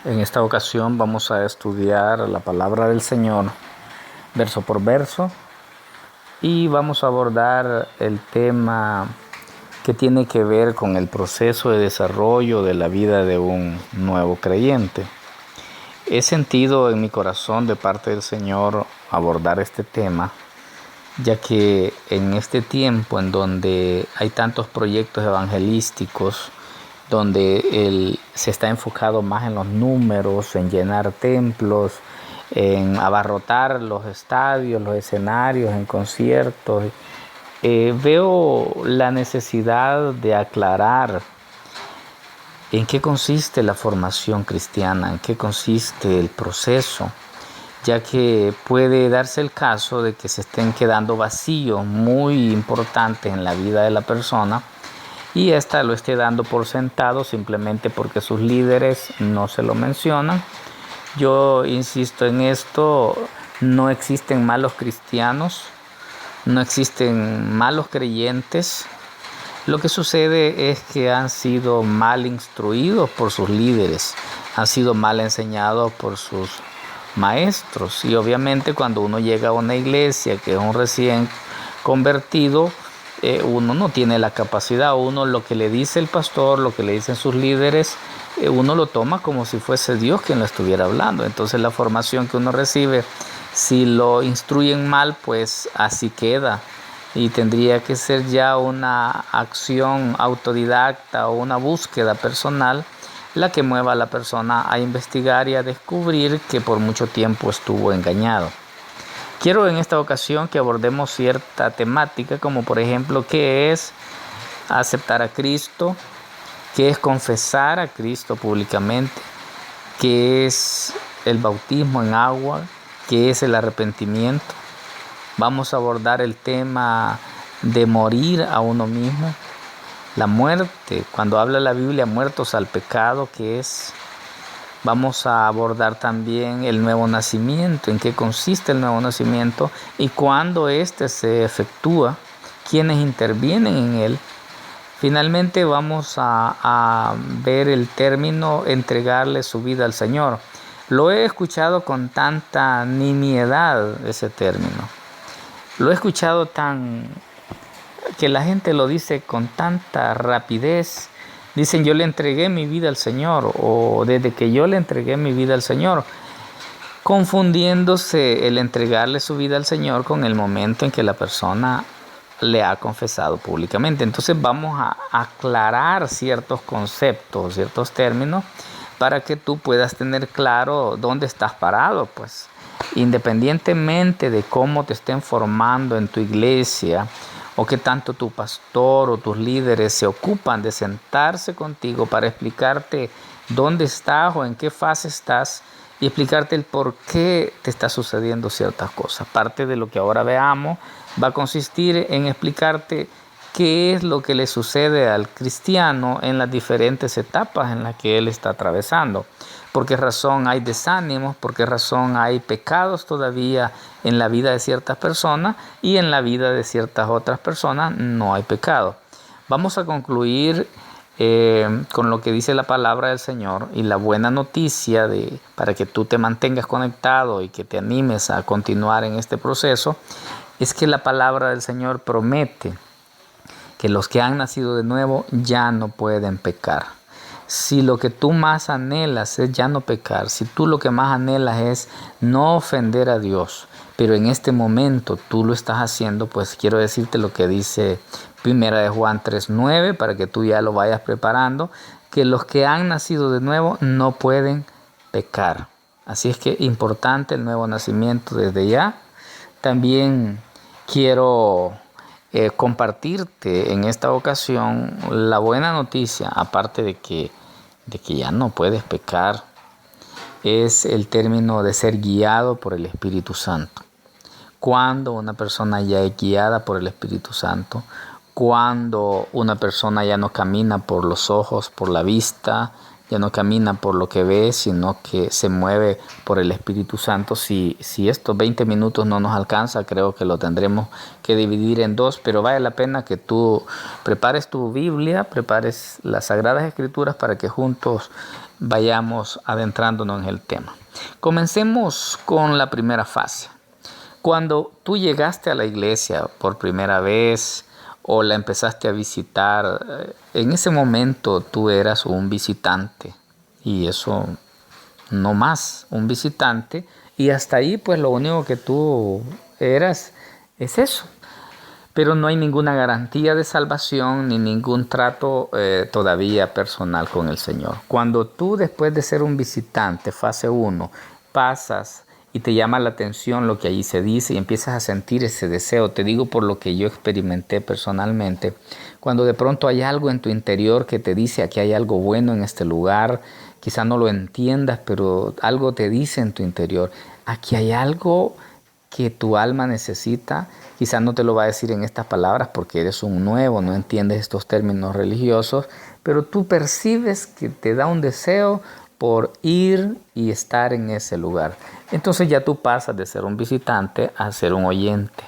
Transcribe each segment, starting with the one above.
En esta ocasión vamos a estudiar la palabra del Señor verso por verso y vamos a abordar el tema que tiene que ver con el proceso de desarrollo de la vida de un nuevo creyente. He sentido en mi corazón de parte del Señor abordar este tema, ya que en este tiempo en donde hay tantos proyectos evangelísticos, donde se está enfocado más en los números, en llenar templos, en abarrotar los estadios, los escenarios, en conciertos, veo la necesidad de aclarar en qué consiste la formación cristiana, en qué consiste el proceso, ya que puede darse el caso de que se estén quedando vacíos muy importantes en la vida de la persona y ésta lo esté dando por sentado simplemente porque sus líderes no se lo mencionan. Yo insisto en esto, no existen malos cristianos, no existen malos creyentes. Lo que sucede es que han sido mal instruidos por sus líderes, han sido mal enseñados por sus maestros. Y obviamente cuando uno llega a una iglesia que es un recién convertido, uno no tiene la capacidad, uno lo que le dice el pastor, lo que le dicen sus líderes, uno lo toma como si fuese Dios quien lo estuviera hablando. Entonces la formación que uno recibe, si lo instruyen mal, pues así queda. Y tendría que ser ya una acción autodidacta o una búsqueda personal la que mueva a la persona a investigar y a descubrir que por mucho tiempo estuvo engañado. Quiero en esta ocasión que abordemos cierta temática, como por ejemplo, ¿qué es aceptar a Cristo? ¿Qué es confesar a Cristo públicamente? ¿Qué es el bautismo en agua? ¿Qué es el arrepentimiento? Vamos a abordar el tema de morir a uno mismo, la muerte, cuando habla la Biblia, muertos al pecado, ¿qué es? Vamos a abordar también el nuevo nacimiento, en qué consiste el nuevo nacimiento y cuándo éste se efectúa, quiénes intervienen en él. Finalmente vamos a ver el término entregarle su vida al Señor. Lo he escuchado con tanta nimiedad ese término. Lo he escuchado que la gente lo dice con tanta rapidez. Dicen, yo le entregué mi vida al Señor, o desde que yo le entregué mi vida al Señor, confundiéndose el entregarle su vida al Señor con el momento en que la persona le ha confesado públicamente. Entonces vamos a aclarar ciertos conceptos, ciertos términos, para que tú puedas tener claro dónde estás parado, pues. Independientemente de cómo te estén formando en tu iglesia, o que tanto tu pastor o tus líderes se ocupan de sentarse contigo para explicarte dónde estás o en qué fase estás y explicarte el por qué te está sucediendo ciertas cosas. Parte de lo que ahora veamos va a consistir en explicarte qué es lo que le sucede al cristiano en las diferentes etapas en las que él está atravesando. ¿Por qué razón hay desánimos? ¿Por qué razón hay pecados todavía en la vida de ciertas personas y en la vida de ciertas otras personas no hay pecado? Vamos a concluir con lo que dice la palabra del Señor y la buena noticia para que tú te mantengas conectado y que te animes a continuar en este proceso, es que la palabra del Señor promete que los que han nacido de nuevo ya no pueden pecar. Si lo que tú más anhelas es ya no pecar, si tú lo que más anhelas es no ofender a Dios, pero en este momento tú lo estás haciendo, pues quiero decirte lo que dice 1 de Juan 3:9, para que tú ya lo vayas preparando, que los que han nacido de nuevo no pueden pecar. Así es que importante el nuevo nacimiento desde ya. También quiero compartirte en esta ocasión la buena noticia, aparte de que ya no puedes pecar, es el término de ser guiado por el Espíritu Santo. Cuando una persona ya es guiada por el Espíritu Santo, cuando una persona ya no camina por los ojos, por la vista, ya no camina por lo que ve, sino que se mueve por el Espíritu Santo. Si estos 20 minutos no nos alcanza, creo que lo tendremos que dividir en dos, pero vale la pena que tú prepares tu Biblia, prepares las Sagradas Escrituras para que juntos vayamos adentrándonos en el tema. Comencemos con la primera fase. Cuando tú llegaste a la iglesia por primera vez o la empezaste a visitar, en ese momento tú eras un visitante y eso no más, un visitante, y hasta ahí pues lo único que tú eras es eso. Pero no hay ninguna garantía de salvación ni ningún trato todavía personal con el Señor. Cuando tú, después de ser un visitante, fase 1, pasas y te llama la atención lo que allí se dice y empiezas a sentir ese deseo, te digo por lo que yo experimenté personalmente, cuando de pronto hay algo en tu interior que te dice aquí hay algo bueno en este lugar, quizá no lo entiendas, pero algo te dice en tu interior, aquí hay algo que tu alma necesita. Quizás no te lo va a decir en estas palabras porque eres un nuevo, no entiendes estos términos religiosos, pero tú percibes que te da un deseo por ir y estar en ese lugar. Entonces ya tú pasas de ser un visitante a ser un oyente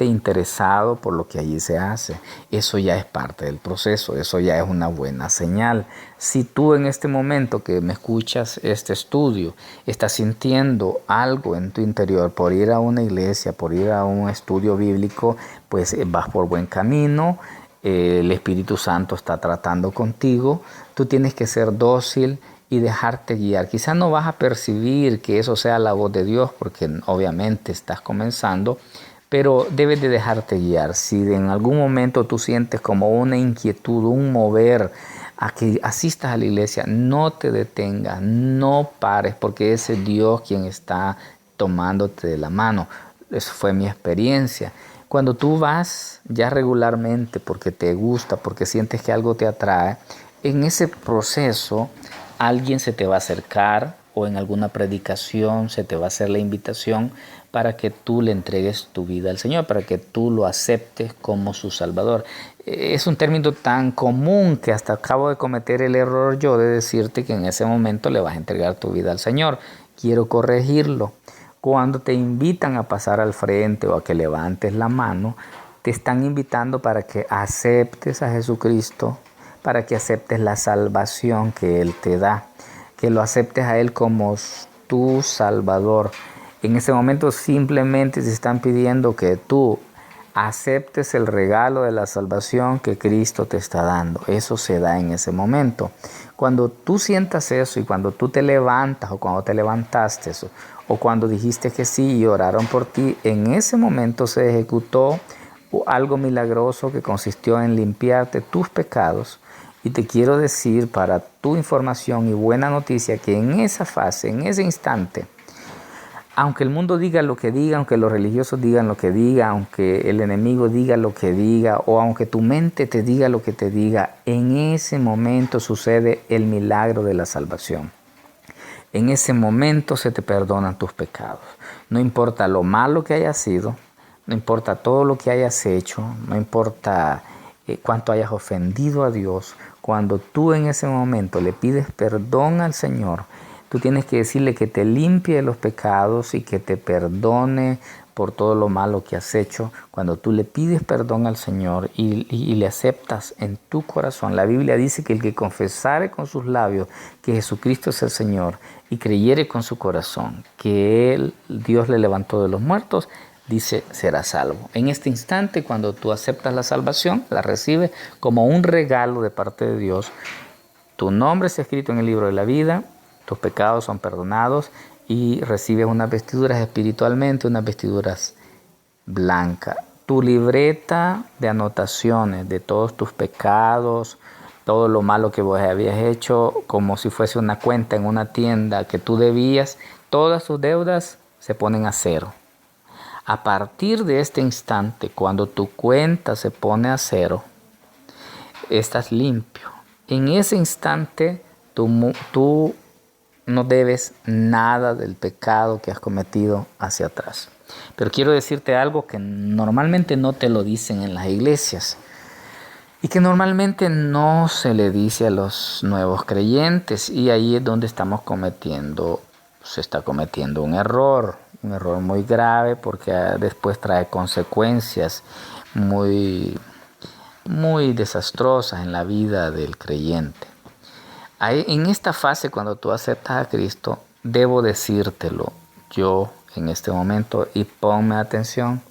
interesado por lo que allí se hace. Eso ya es parte del proceso, eso ya es una buena señal. Si tú en este momento que me escuchas este estudio, estás sintiendo algo en tu interior por ir a una iglesia, por ir a un estudio bíblico, pues vas por buen camino, el Espíritu Santo está tratando contigo, tú tienes que ser dócil y dejarte guiar. Quizás no vas a percibir que eso sea la voz de Dios porque obviamente estás comenzando, pero debes de dejarte guiar. Si en algún momento tú sientes como una inquietud, un mover a que asistas a la iglesia, no te detengas, no pares, porque ese es Dios quien está tomándote de la mano. Eso fue mi experiencia. Cuando tú vas ya regularmente porque te gusta, porque sientes que algo te atrae, en ese proceso alguien se te va a acercar o en alguna predicación se te va a hacer la invitación para que tú le entregues tu vida al Señor, para que tú lo aceptes como su Salvador. Es un término tan común que hasta acabo de cometer el error yo de decirte que en ese momento le vas a entregar tu vida al Señor. Quiero corregirlo. Cuando te invitan a pasar al frente o a que levantes la mano, te están invitando para que aceptes a Jesucristo, para que aceptes la salvación que Él te da, que lo aceptes a Él como tu Salvador. En ese momento simplemente te están pidiendo que tú aceptes el regalo de la salvación que Cristo te está dando. Eso se da en ese momento. Cuando tú sientas eso y cuando tú te levantas o cuando te levantaste eso, o cuando dijiste que sí y oraron por ti, en ese momento se ejecutó algo milagroso que consistió en limpiarte tus pecados. Y te quiero decir para tu información y buena noticia que en esa fase, en ese instante, aunque el mundo diga lo que diga, aunque los religiosos digan lo que diga, aunque el enemigo diga lo que diga, o aunque tu mente te diga lo que te diga, en ese momento sucede el milagro de la salvación. En ese momento se te perdonan tus pecados. No importa lo malo que hayas sido, no importa todo lo que hayas hecho, no importa cuánto hayas ofendido a Dios. Cuando tú en ese momento le pides perdón al Señor, tú tienes que decirle que te limpie de los pecados y que te perdone por todo lo malo que has hecho. Cuando tú le pides perdón al Señor y le aceptas en tu corazón, la Biblia dice que el que confesare con sus labios que Jesucristo es el Señor y creyere con su corazón que Dios le levantó de los muertos, dice, será salvo. En este instante, cuando tú aceptas la salvación, la recibes como un regalo de parte de Dios. Tu nombre está escrito en el libro de la vida, tus pecados son perdonados y recibes unas vestiduras espiritualmente, unas vestiduras blancas. Tu libreta de anotaciones de todos tus pecados, todo lo malo que vos habías hecho, como si fuese una cuenta en una tienda que tú debías, todas tus deudas se ponen a cero. A partir de este instante, cuando tu cuenta se pone a cero, estás limpio. En ese instante, tú no debes nada del pecado que has cometido hacia atrás. Pero quiero decirte algo que normalmente no te lo dicen en las iglesias y que normalmente no se le dice a los nuevos creyentes, y ahí es donde se está cometiendo un error muy grave, porque después trae consecuencias muy desastrosas en la vida del creyente. En esta fase, cuando tú aceptas a Cristo, debo decírtelo yo en este momento y ponme atención.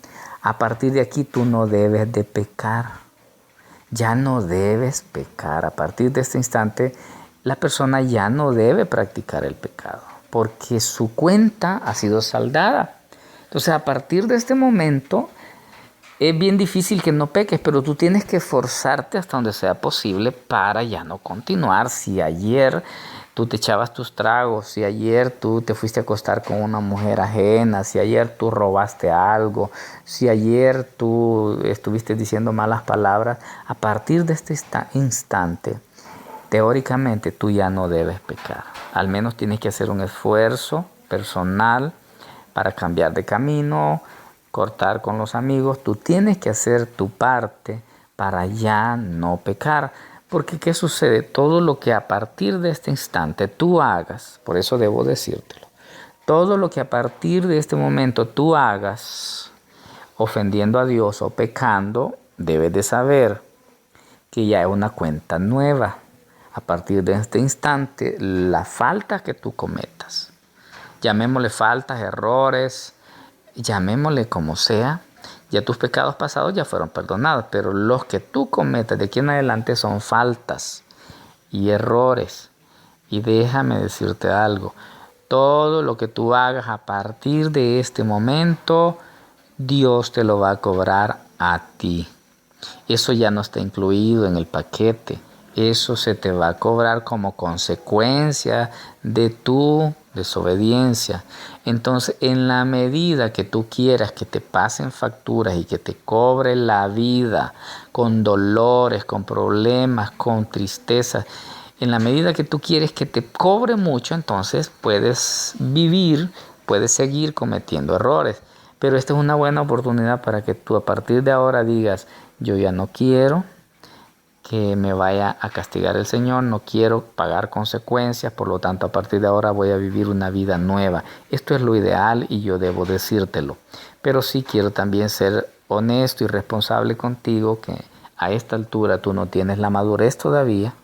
A partir de aquí tú no debes de pecar. Ya no debes pecar. A partir de este instante, la persona ya no debe practicar el pecado porque su cuenta ha sido saldada. Entonces, a partir de este momento, es bien difícil que no peques, pero tú tienes que esforzarte hasta donde sea posible para ya no continuar. Si ayer tú te echabas tus tragos, si ayer tú te fuiste a acostar con una mujer ajena, si ayer tú robaste algo, si ayer tú estuviste diciendo malas palabras, a partir de este instante, teóricamente tú ya no debes pecar. Al menos tienes que hacer un esfuerzo personal para cambiar de camino, cortar con los amigos. Tú tienes que hacer tu parte para ya no pecar. Porque ¿qué sucede? Todo lo que a partir de este instante tú hagas, por eso debo decírtelo, todo lo que a partir de este momento tú hagas ofendiendo a Dios o pecando, debes de saber que ya es una cuenta nueva. A partir de este instante, la falta que tú cometas, llamémosle faltas, errores, llamémosle como sea, ya tus pecados pasados ya fueron perdonados, pero los que tú cometas de aquí en adelante son faltas y errores. Y déjame decirte algo, todo lo que tú hagas a partir de este momento, Dios te lo va a cobrar a ti. Eso ya no está incluido en el paquete. Eso se te va a cobrar como consecuencia de tu desobediencia. Entonces, en la medida que tú quieras que te pasen facturas y que te cobre la vida con dolores, con problemas, con tristezas, en la medida que tú quieres que te cobre mucho, entonces puedes vivir, puedes seguir cometiendo errores. Pero esta es una buena oportunidad para que tú a partir de ahora digas, yo ya no quiero que me vaya a castigar el Señor, no quiero pagar consecuencias, por lo tanto a partir de ahora voy a vivir una vida nueva. Esto es lo ideal y yo debo decírtelo. Pero sí quiero también ser honesto y responsable contigo que a esta altura tú no tienes la madurez todavía.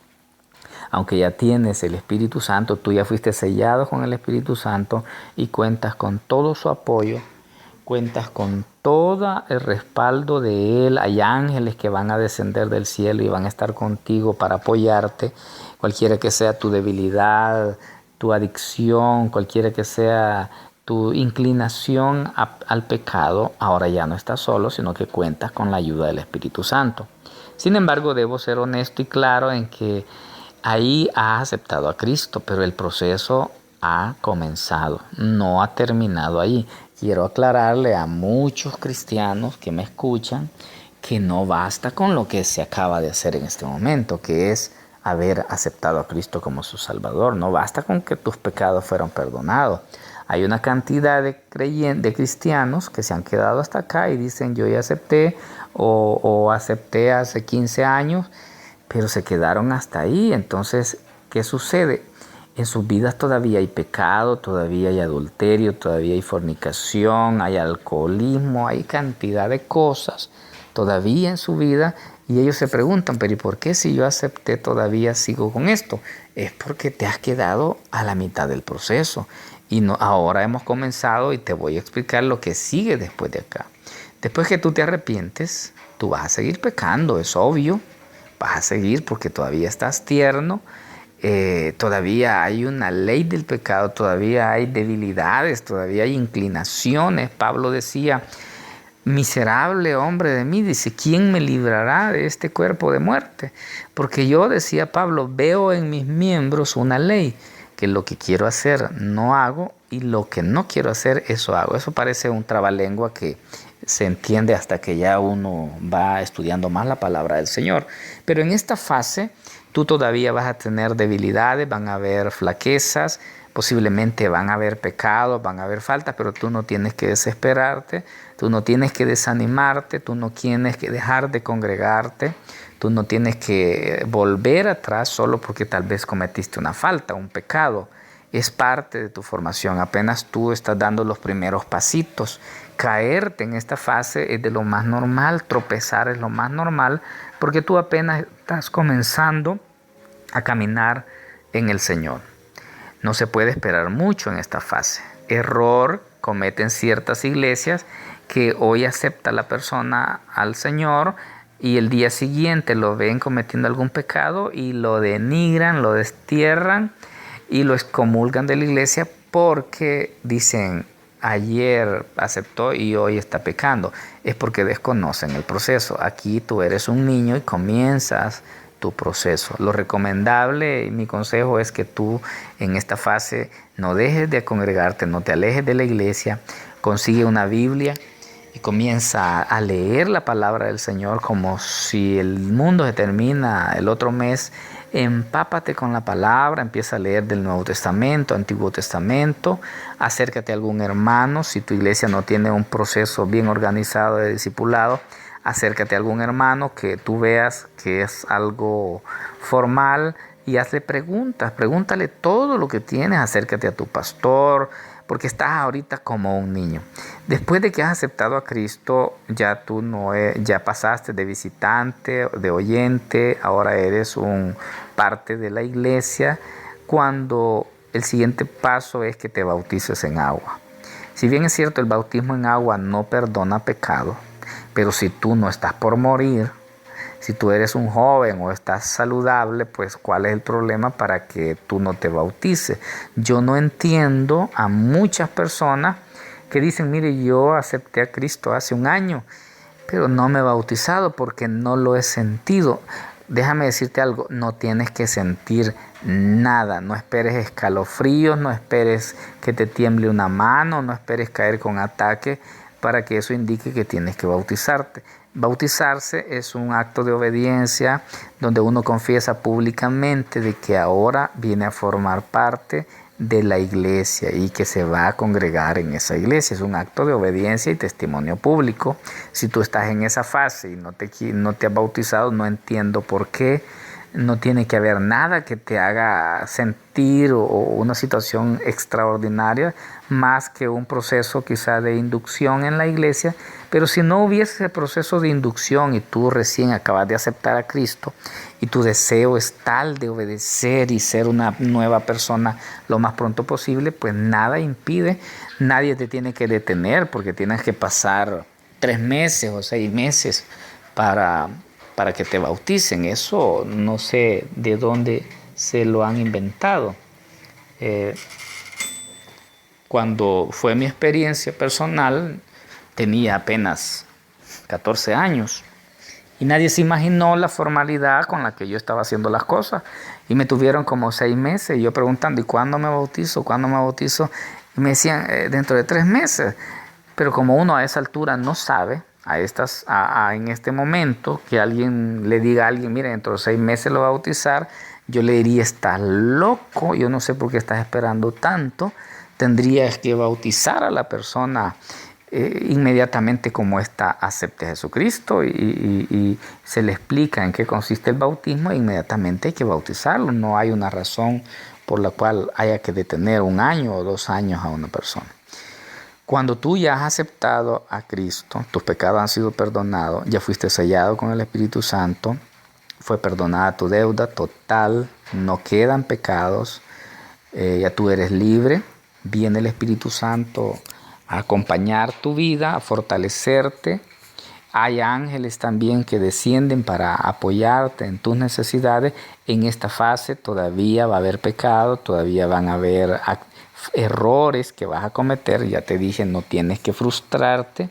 Aunque ya tienes el Espíritu Santo, tú ya fuiste sellado con el Espíritu Santo y cuentas con todo su apoyo, cuentas con todo el respaldo de Él. Hay ángeles que van a descender del cielo y van a estar contigo para apoyarte, cualquiera que sea tu debilidad, tu adicción, cualquiera que sea tu inclinación al pecado. Ahora ya no estás solo, sino que cuentas con la ayuda del Espíritu Santo. Sin embargo, debo ser honesto y claro en que ahí has aceptado a Cristo, pero el proceso ha comenzado, no ha terminado ahí. Quiero aclararle a muchos cristianos que me escuchan que no basta con lo que se acaba de hacer en este momento, que es haber aceptado a Cristo como su Salvador. No basta con que tus pecados fueron perdonados. Hay una cantidad de cristianos que se han quedado hasta acá y dicen yo ya acepté o acepté hace 15 años, pero se quedaron hasta ahí. Entonces, ¿qué sucede? En sus vidas todavía hay pecado, todavía hay adulterio, todavía hay fornicación, hay alcoholismo, hay cantidad de cosas todavía en su vida y ellos se preguntan, pero ¿y por qué si yo acepté todavía sigo con esto? Es porque te has quedado a la mitad del proceso y no, ahora hemos comenzado y te voy a explicar lo que sigue después de acá. Después que tú te arrepientes, tú vas a seguir pecando, es obvio, vas a seguir porque todavía estás tierno. Todavía hay una ley del pecado, todavía hay debilidades, todavía hay inclinaciones. Pablo decía, miserable hombre de mí, dice, ¿quién me librará de este cuerpo de muerte? Porque yo, decía Pablo, veo en mis miembros una ley, que lo que quiero hacer no hago y lo que no quiero hacer, eso hago. Eso parece un trabalengua que se entiende hasta que ya uno va estudiando más la palabra del Señor. Pero en esta fase tú todavía vas a tener debilidades, van a haber flaquezas, posiblemente van a haber pecados, van a haber faltas, pero tú no tienes que desesperarte, tú no tienes que desanimarte, tú no tienes que dejar de congregarte, tú no tienes que volver atrás solo porque tal vez cometiste una falta, un pecado. Es parte de tu formación, apenas tú estás dando los primeros pasitos. Caerte en esta fase es de lo más normal, tropezar es lo más normal, porque tú apenas estás comenzando a caminar en el Señor. No se puede esperar mucho en esta fase. Error cometen ciertas iglesias que hoy acepta la persona al Señor y el día siguiente lo ven cometiendo algún pecado y lo denigran, lo destierran y lo excomulgan de la iglesia porque dicen ayer aceptó y hoy está pecando. Es porque desconocen el proceso. Aquí tú eres un niño y comienzas tu proceso. Lo recomendable y mi consejo es que tú en esta fase no dejes de congregarte, no te alejes de la iglesia, consigue una Biblia y comienza a leer la palabra del Señor como si el mundo se termina el otro mes. Empápate con la palabra, empieza a leer del Nuevo Testamento, Antiguo Testamento, acércate a algún hermano. Si tu iglesia no tiene un proceso bien organizado de discipulado, acércate a algún hermano que tú veas que es algo formal y hazle preguntas, pregúntale todo lo que tienes, acércate a tu pastor, porque estás ahorita como un niño. Después de que has aceptado a Cristo, ya tú ya pasaste de visitante, de oyente, ahora eres un parte de la iglesia, cuando el siguiente paso es que te bautices en agua. Si bien es cierto, el bautismo en agua no perdona pecado, pero si tú no estás por morir, si tú eres un joven o estás saludable, pues ¿cuál es el problema para que tú no te bautices? Yo no entiendo a muchas personas que dicen, mire, yo acepté a Cristo hace un año, pero no me he bautizado porque no lo he sentido. Déjame decirte algo, no tienes que sentir nada, no esperes escalofríos, no esperes que te tiemble una mano, no esperes caer con ataque para que eso indique que tienes que bautizarte. Bautizarse es un acto de obediencia donde uno confiesa públicamente de que ahora viene a formar parte de la iglesia y que se va a congregar en esa iglesia. Es un acto de obediencia y testimonio público. Si tú estás en esa fase y no te has bautizado, no entiendo por qué. No tiene que haber nada que te haga sentir o una situación extraordinaria más que un proceso quizá de inducción en la iglesia. Pero si no hubiese ese proceso de inducción y tú recién acabas de aceptar a Cristo y tu deseo es tal de obedecer y ser una nueva persona lo más pronto posible, pues nada impide, nadie te tiene que detener porque tienes que pasar 3 meses o 6 meses para que te bauticen. Eso no sé de dónde se lo han inventado. Cuando fue mi experiencia personal, tenía apenas 14 años y nadie se imaginó la formalidad con la que yo estaba haciendo las cosas y me tuvieron como 6 meses y yo preguntando, ¿y cuándo me bautizo? ¿Cuándo me bautizo? Y me decían, dentro de 3 meses. Pero como uno a esa altura no sabe, en este momento, que alguien le diga a alguien, mire, dentro de 6 meses lo va a bautizar, yo le diría, estás loco, yo no sé por qué estás esperando tanto, tendrías que bautizar a la persona inmediatamente como ésta acepte a Jesucristo y se le explica en qué consiste el bautismo e inmediatamente hay que bautizarlo. No hay una razón por la cual haya que detener 1 año o 2 años a una persona. Cuando tú ya has aceptado a Cristo, tus pecados han sido perdonados, ya fuiste sellado con el Espíritu Santo, fue perdonada tu deuda total, no quedan pecados, ya tú eres libre, viene el Espíritu Santo a acompañar tu vida, a fortalecerte. Hay ángeles también que descienden para apoyarte en tus necesidades. En esta fase todavía va a haber pecado, todavía van a haber errores que vas a cometer. Ya te dije, no tienes que frustrarte,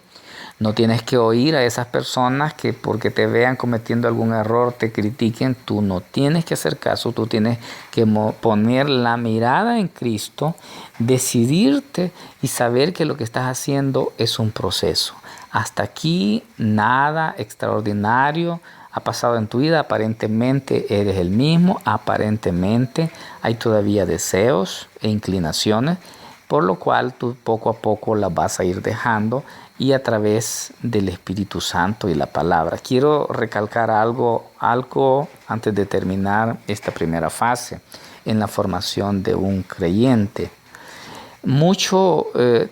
no tienes que oír a esas personas que porque te vean cometiendo algún error te critiquen. Tú no tienes que hacer caso, tú tienes que poner la mirada en Cristo, decidirte y saber que lo que estás haciendo es un proceso. Hasta aquí nada extraordinario ha pasado en tu vida, aparentemente eres el mismo, aparentemente hay todavía deseos e inclinaciones, por lo cual tú poco a poco las vas a ir dejando y a través del Espíritu Santo y la palabra. Quiero recalcar algo antes de terminar esta primera fase en la formación de un creyente. Mucho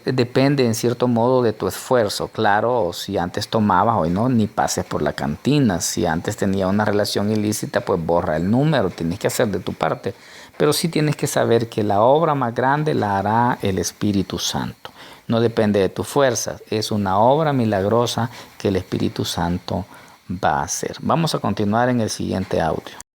depende en cierto modo de tu esfuerzo. Claro, si antes tomabas, hoy no, ni pases por la cantina. Si antes tenías una relación ilícita, pues borra el número, tienes que hacer de tu parte. pero sí tienes que saber que la obra más grande la hará el Espíritu Santo. No depende de tus fuerzas, es una obra milagrosa que el Espíritu Santo va a hacer. Vamos a continuar en el siguiente audio.